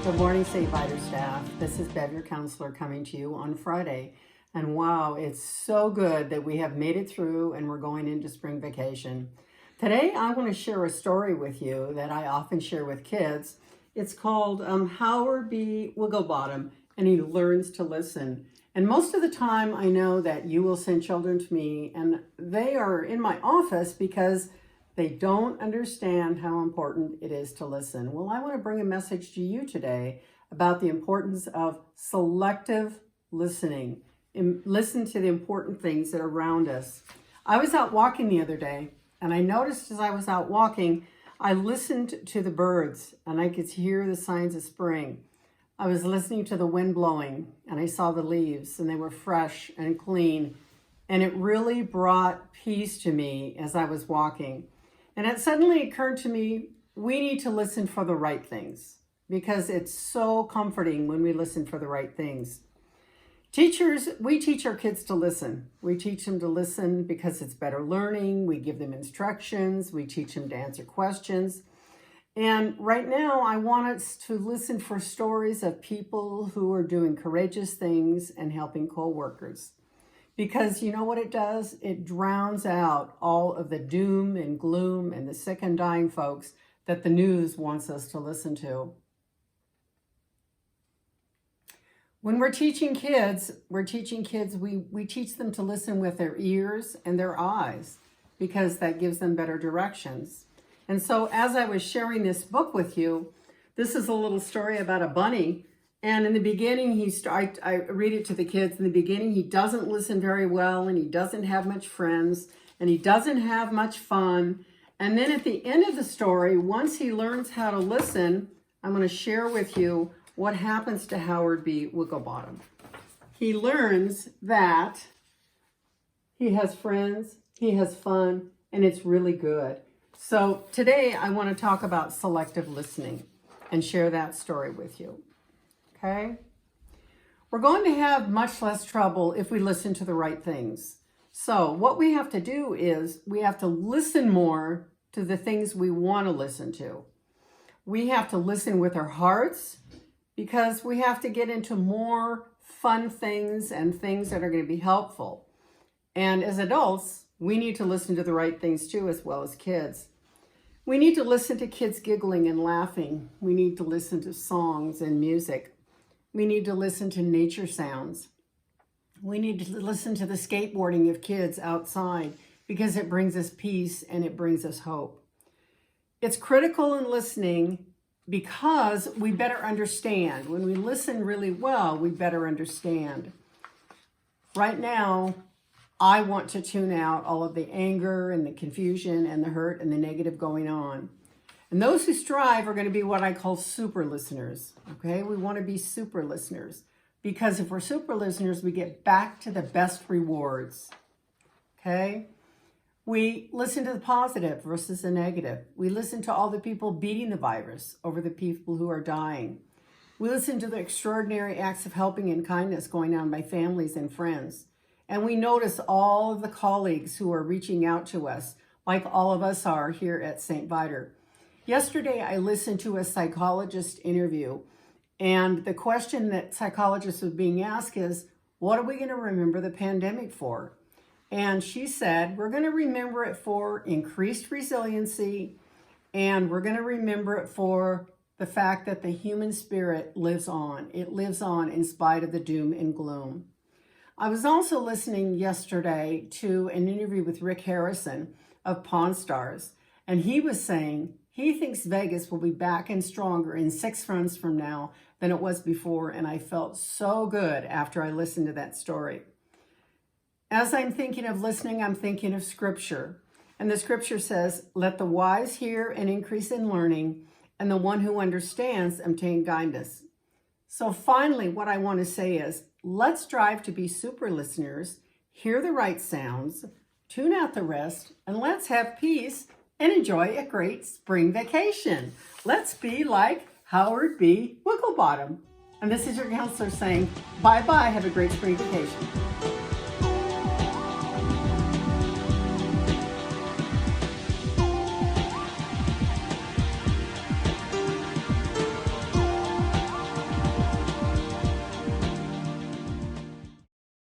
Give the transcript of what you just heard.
Good morning, St. Viator staff. This is Bev, your counselor, coming to you on Friday. And wow, it's so good that we have made it through and we're going into spring vacation. Today, I want to share a story with you that I often share with kids. It's called Howard B. Wigglebottom, and he learns to listen. And most of the time, I know that you will send children to me, and they are in my office because they don't understand how important it is to listen. Well, I want to bring a message to you today about the importance of selective listening. And listen to the important things that are around us. I was out walking the other day, and I noticed as I was out walking, I listened to the birds, and I could hear the signs of spring. I was listening to the wind blowing, and I saw the leaves, and they were fresh and clean, and it really brought peace to me as I was walking. And it suddenly occurred to me, we need to listen for the right things, because it's so comforting when we listen for the right things. Teachers, we teach our kids to listen. We teach them to listen because it's better learning. We give them instructions. We teach them to answer questions. And right now, I want us to listen for stories of people who are doing courageous things and helping co-workers. Because you know what it does? It drowns out all of the doom and gloom and the sick and dying folks that the news wants us to listen to. When we're teaching kids, we teach them to listen with their ears and their eyes, because that gives them better directions. And so as I was sharing this book with you, this is a little story about a bunny. And in the beginning, I read it to the kids. In the beginning, he doesn't listen very well, and he doesn't have much friends, and he doesn't have much fun. And then at the end of the story, once he learns how to listen, I'm going to share with you what happens to Howard B. Wigglebottom. He learns that he has friends, he has fun, and it's really good. So today, I want to talk about selective listening and share that story with you. Okay? We're going to have much less trouble if we listen to the right things. So what we have to do is we have to listen more to the things we want to listen to. We have to listen with our hearts, because we have to get into more fun things and things that are going to be helpful. And as adults, we need to listen to the right things too, as well as kids. We need to listen to kids giggling and laughing. We need to listen to songs and music. We need to listen to nature sounds. We need to listen to the skateboarding of kids outside, because it brings us peace and it brings us hope. It's critical in listening because we better understand. When we listen really well, we better understand. Right now, I want to tune out all of the anger and the confusion and the hurt and the negative going on. And those who strive are going to be what I call super listeners, okay? We want to be super listeners, because if we're super listeners, we get back to the best rewards, okay? We listen to the positive versus the negative. We listen to all the people beating the virus over the people who are dying. We listen to the extraordinary acts of helping and kindness going on by families and friends. And we notice all of the colleagues who are reaching out to us, like all of us are here at St. Viator. Yesterday, I listened to a psychologist interview, and the question that psychologists was being asked is, what are we going to remember the pandemic for? And she said, we're going to remember it for increased resiliency, and we're going to remember it for the fact that the human spirit lives on. It lives on in spite of the doom and gloom. I was also listening yesterday to an interview with Rick Harrison of Pawn Stars, and he was saying he thinks Vegas will be back and stronger in 6 months from now than it was before, and I felt so good after I listened to that story. As I'm thinking of listening, I'm thinking of Scripture. And the Scripture says, let the wise hear and increase in learning, and the one who understands obtain guidance. So finally, what I want to say is, let's strive to be super listeners, hear the right sounds, tune out the rest, and let's have peace and enjoy a great spring vacation. Let's be like Howard B. Wigglebottom. And this is your counselor saying, bye-bye, have a great spring vacation.